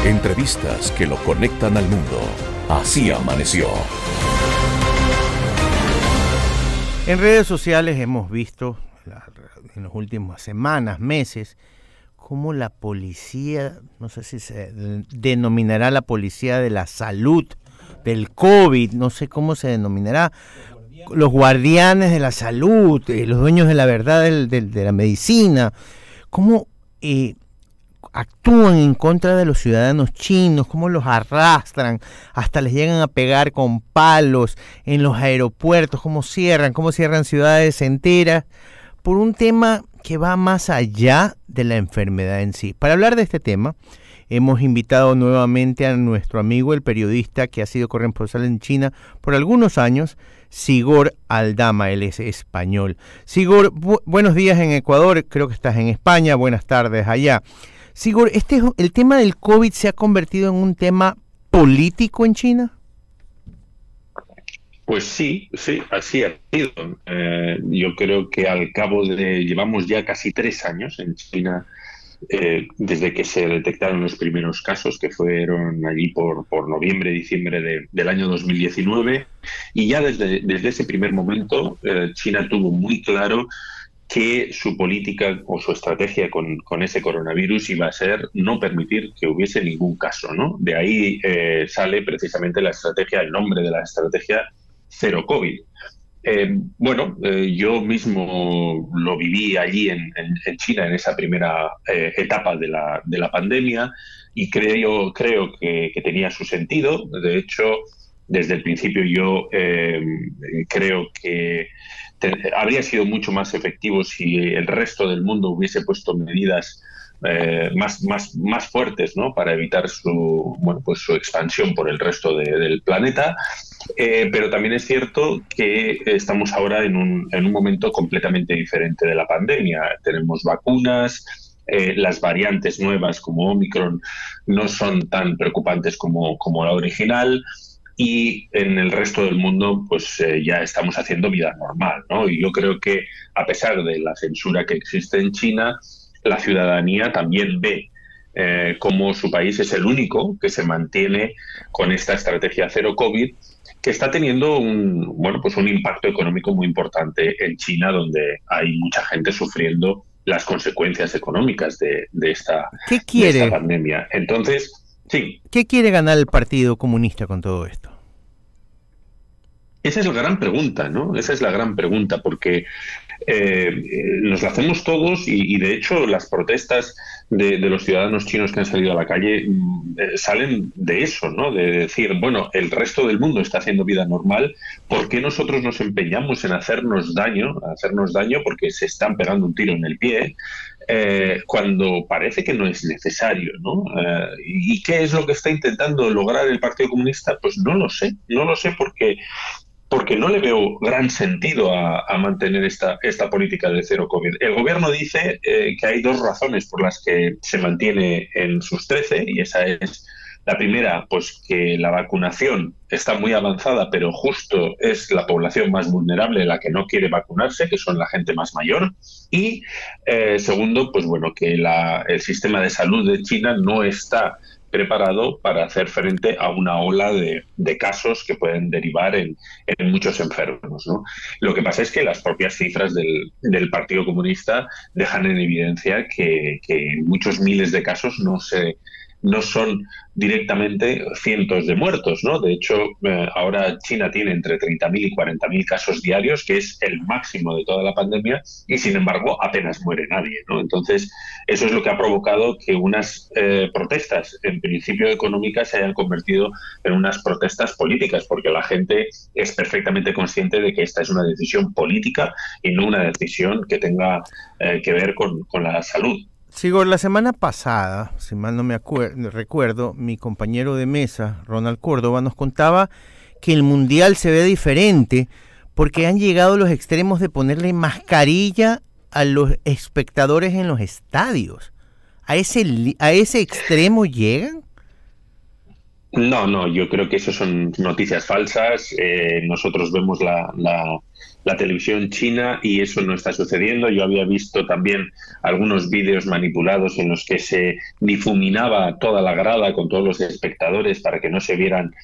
Entrevistas que lo conectan al mundo. Así amaneció. En redes sociales hemos visto en las últimas semanas, meses, cómo la policía, no sé si se denominará la policía de la salud, del COVID, no sé cómo se denominará, los guardianes de la salud, los dueños de la verdad de la medicina, cómo actúan en contra de los ciudadanos chinos, cómo los arrastran, hasta les llegan a pegar con palos en los aeropuertos, cómo cierran ciudades enteras, por un tema que va más allá de la enfermedad en sí. Para hablar de este tema, hemos invitado nuevamente a nuestro amigo, el periodista que ha sido corresponsal en China por algunos años, Sigor Aldama. Él es español. Sigor, buenos días en Ecuador, creo que estás en España, buenas tardes allá. Sigor, ¿el tema del COVID se ha convertido en un tema político en China? Pues sí, así ha sido. Yo creo que llevamos ya casi 3 años en China, desde que se detectaron los primeros casos, que fueron allí por noviembre, diciembre del año 2019, y ya desde ese primer momento China tuvo muy claro que su política o su estrategia con ese coronavirus iba a ser no permitir que hubiese ningún caso, ¿no? De ahí sale precisamente el nombre de la estrategia Cero COVID. Yo mismo lo viví allí en China en esa primera etapa de la pandemia y creo que tenía su sentido. De hecho, desde el principio yo creo que habría sido mucho más efectivo si el resto del mundo hubiese puesto medidas más fuertes, ¿no?, para evitar su expansión por el resto del planeta. Pero también es cierto que estamos ahora en un momento completamente diferente de la pandemia. Tenemos vacunas, las variantes nuevas como Omicron no son tan preocupantes como la original, y en el resto del mundo pues ya estamos haciendo vida normal, ¿no? Y yo creo que a pesar de la censura que existe en China, la ciudadanía también ve cómo su país es el único que se mantiene con esta estrategia cero COVID, que está teniendo un impacto económico muy importante en China, donde hay mucha gente sufriendo las consecuencias económicas de esta pandemia. Entonces, sí. ¿Qué quiere ganar el Partido Comunista con todo esto? Esa es la gran pregunta, ¿no? Esa es la gran pregunta, porque nos la hacemos todos y de hecho las protestas de los ciudadanos chinos que han salido a la calle salen de eso, ¿no? De decir, bueno, el resto del mundo está haciendo vida normal, ¿por qué nosotros nos empeñamos en hacernos daño porque se están pegando un tiro en el pie, cuando parece que no es necesario, ¿no? ¿Y qué es lo que está intentando lograr el Partido Comunista? Pues no lo sé porque no le veo gran sentido a mantener esta política de cero COVID. El gobierno dice que hay 2 razones por las que se mantiene en sus 13, y esa es la primera, pues que la vacunación está muy avanzada, pero justo es la población más vulnerable la que no quiere vacunarse, que son la gente más mayor. Y segundo, pues que el sistema de salud de China no está preparado para hacer frente a una ola de casos que pueden derivar en muchos enfermos, ¿no? Lo que pasa es que las propias cifras del Partido Comunista dejan en evidencia que muchos miles de casos no son directamente cientos de muertos, ¿no? De hecho, ahora China tiene entre 30.000 y 40.000 casos diarios, que es el máximo de toda la pandemia, y sin embargo apenas muere nadie, ¿no? Entonces, eso es lo que ha provocado que unas protestas, en principio económicas, se hayan convertido en unas protestas políticas, porque la gente es perfectamente consciente de que esta es una decisión política y no una decisión que tenga que ver con la salud. Sigor, la semana pasada, si mal no me recuerdo, mi compañero de mesa, Ronald Córdoba, nos contaba que el Mundial se ve diferente porque han llegado a los extremos de ponerle mascarilla a los espectadores en los estadios. ¿A ese extremo llegan? No, yo creo que eso son noticias falsas. Nosotros vemos la televisión china y eso no está sucediendo. Yo había visto también algunos vídeos manipulados en los que se difuminaba toda la grada con todos los espectadores para que no se vieran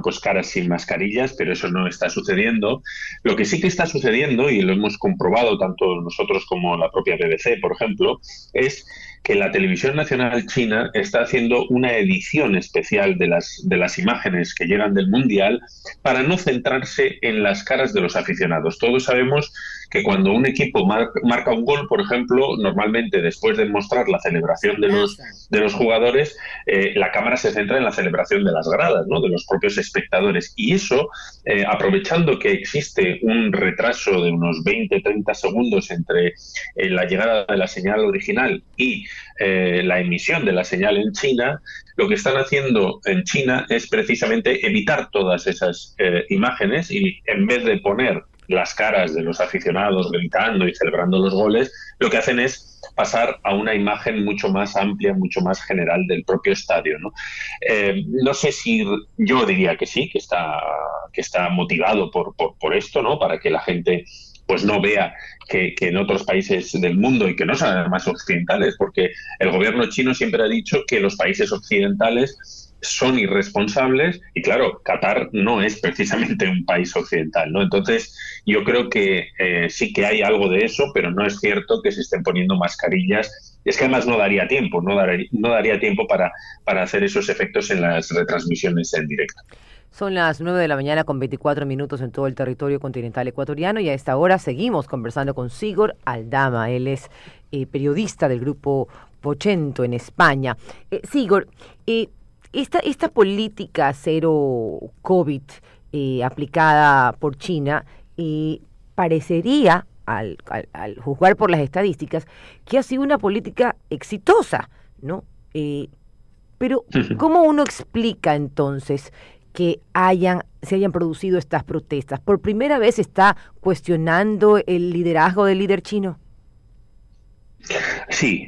pues caras sin mascarillas, pero eso no está sucediendo. Lo que sí que está sucediendo, y lo hemos comprobado tanto nosotros como la propia BBC, por ejemplo, es que la televisión nacional china está haciendo una edición especial de las imágenes que llegan del Mundial para no centrarse en las caras de los aficionados. Todos sabemos que cuando un equipo marca un gol, por ejemplo, normalmente después de mostrar la celebración de los jugadores, la cámara se centra en la celebración de las gradas, ¿no?, de los propios espectadores. Y eso, aprovechando que existe un retraso de unos 20-30 segundos entre la llegada de la señal original y la emisión de la señal en China, lo que están haciendo en China es precisamente evitar todas esas imágenes y en vez de poner las caras de los aficionados gritando y celebrando los goles, lo que hacen es pasar a una imagen mucho más amplia, mucho más general del propio estadio, ¿no? No sé si yo diría que sí, que está motivado por esto, ¿no?, para que la gente pues no vea que en otros países del mundo, y que no son además occidentales, porque el gobierno chino siempre ha dicho que los países occidentales son irresponsables, y claro, Qatar no es precisamente un país occidental, ¿no? Entonces, yo creo que sí que hay algo de eso, pero no es cierto que se estén poniendo mascarillas. Es que además no daría tiempo, no daría tiempo para hacer esos efectos en las retransmisiones en directo. Son las 9 de la mañana con 24 minutos en todo el territorio continental ecuatoriano, y a esta hora seguimos conversando con Sigor Aldama. Él es periodista del grupo Vocento en España. Sigor, esta política cero COVID aplicada por China parecería, al juzgar por las estadísticas, que ha sido una política exitosa, ¿no? Pero ¿cómo uno explica entonces que se hayan producido estas protestas? ¿Por primera vez se está cuestionando el liderazgo del líder chino? Sí,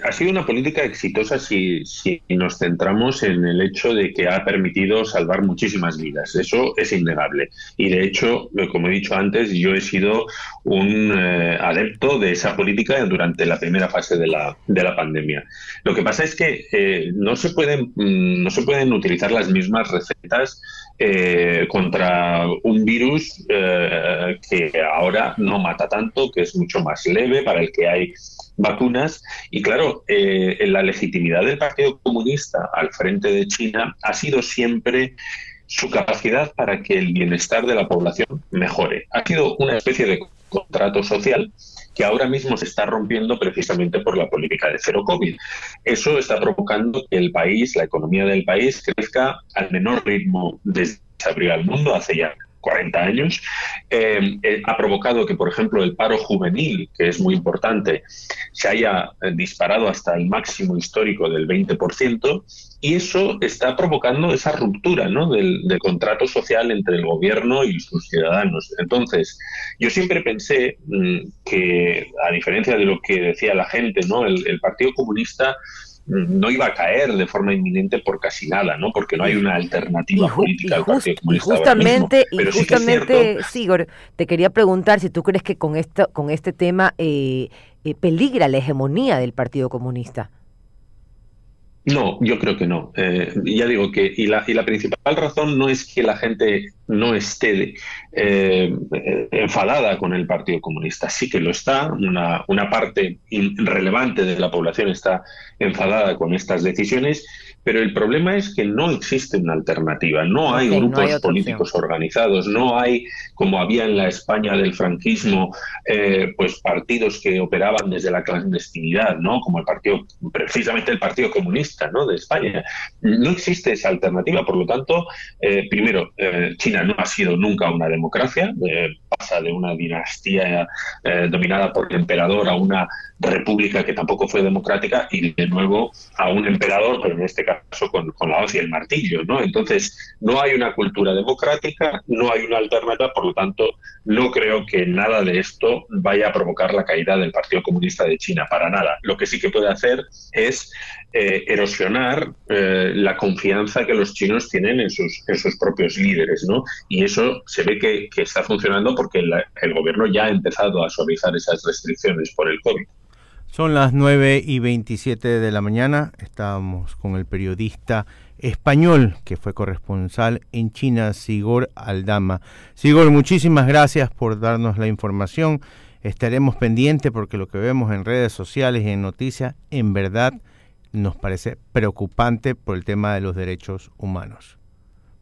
ha sido una política exitosa si nos centramos en el hecho de que ha permitido salvar muchísimas vidas. Eso es innegable. Y de hecho, como he dicho antes, yo he sido un adepto de esa política durante la primera fase de la pandemia. Lo que pasa es que no se pueden utilizar las mismas recetas contra un virus que ahora no mata tanto, que es mucho más leve, para el que hay vacunas. Y claro, la legitimidad del Partido Comunista al frente de China ha sido siempre su capacidad para que el bienestar de la población mejore. Ha sido una especie de contrato social que ahora mismo se está rompiendo precisamente por la política de cero COVID. Eso está provocando que el país, la economía del país, crezca al menor ritmo desde que se abrió al mundo hace ya 40 años. Ha provocado que, por ejemplo, el paro juvenil, que es muy importante, se haya disparado hasta el máximo histórico del 20%, y eso está provocando esa ruptura, ¿no?, del contrato social entre el gobierno y sus ciudadanos. Entonces, yo siempre pensé que, a diferencia de lo que decía la gente, ¿no?, el Partido Comunista no iba a caer de forma inminente por casi nada, ¿no?, porque no hay una alternativa política al Partido Comunista. Justamente, Sigor, te quería preguntar si tú crees que con este tema peligra la hegemonía del Partido Comunista. No, yo creo que no. Ya digo que y la principal razón no es que la gente no esté enfadada con el Partido Comunista. Sí que lo está. Una parte relevante de la población está enfadada con estas decisiones, pero el problema es que no existe una alternativa. No hay grupos políticos organizados, no hay, como había en la España del franquismo, pues partidos que operaban desde la clandestinidad, ¿no?, como precisamente el Partido Comunista, ¿no?, de España. No existe esa alternativa. Por lo tanto, primero, China no ha sido nunca una democracia. Pasa de una dinastía dominada por el emperador a una república que tampoco fue democrática y de nuevo a un emperador, pero en este caso con la hoz y el martillo, ¿no? Entonces, no hay una cultura democrática, no hay una alternativa, por lo tanto, no creo que nada de esto vaya a provocar la caída del Partido Comunista de China, para nada. Lo que sí que puede hacer es erosionar la confianza que los chinos tienen en sus propios líderes, ¿no? Y eso se ve que está funcionando porque el gobierno ya ha empezado a suavizar esas restricciones por el COVID. Son las 9:27 de la mañana. Estábamos con el periodista español que fue corresponsal en China, Sigor Aldama. Sigor, muchísimas gracias por darnos la información. Estaremos pendientes porque lo que vemos en redes sociales y en noticias, en verdad, nos parece preocupante por el tema de los derechos humanos.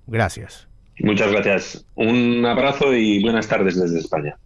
Gracias. Muchas gracias. Un abrazo y buenas tardes desde España.